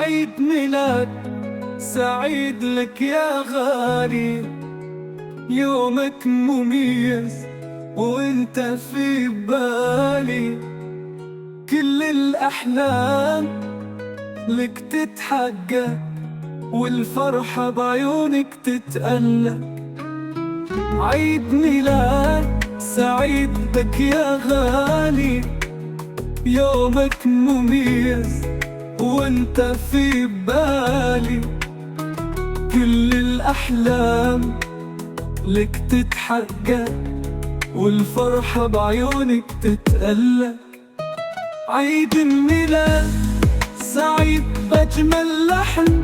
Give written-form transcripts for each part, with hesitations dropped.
عيد ميلاد سعيد لك يا غالي، يومك مميز وانت في بالي. كل الأحلام لك تتحقق والفرحة بعيونك تتألق. عيد ميلاد سعيد لك يا غالي، يومك مميز وانت في بالي. كل الأحلام لك تتحقق والفرحة بعيونك تتألق. عيد الميلاد سعيد بأجمل لحن،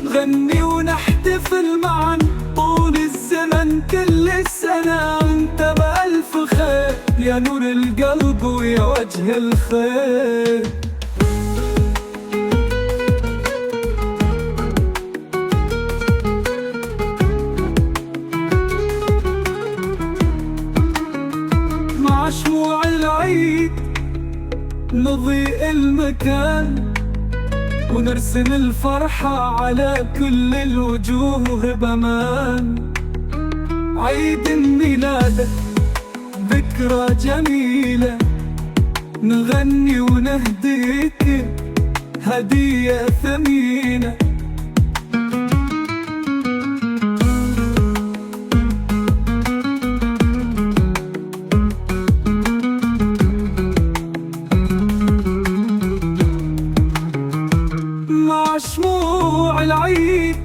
نغني ونحتفل معا طول الزمن. كل السنة وانت بألف خير، يا نور القلب ويا وجه الخير. مع شموع العيد نضيء المكان، ونرسم الفرحة على كل الوجوه بأمان. عيد ميلادك ذكرى جميلة، نغني ونهديك هدية ثمينة. مع شموع العيد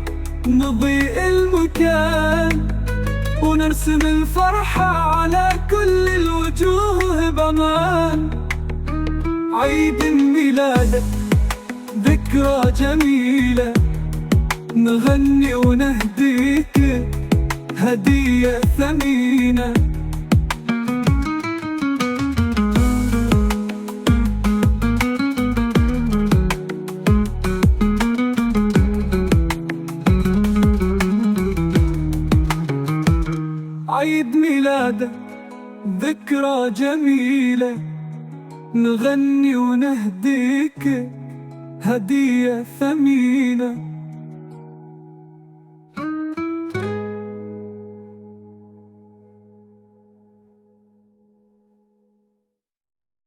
نضيء المكان، ونرسم الفرحة على كل الوجوه بأمان. عيد ميلادك ذكرى جميلة، نغني ونهديك هدية ثمينة. عيد ميلادك ذكرى جميلة، نغني ونهديك هدية ثمينة.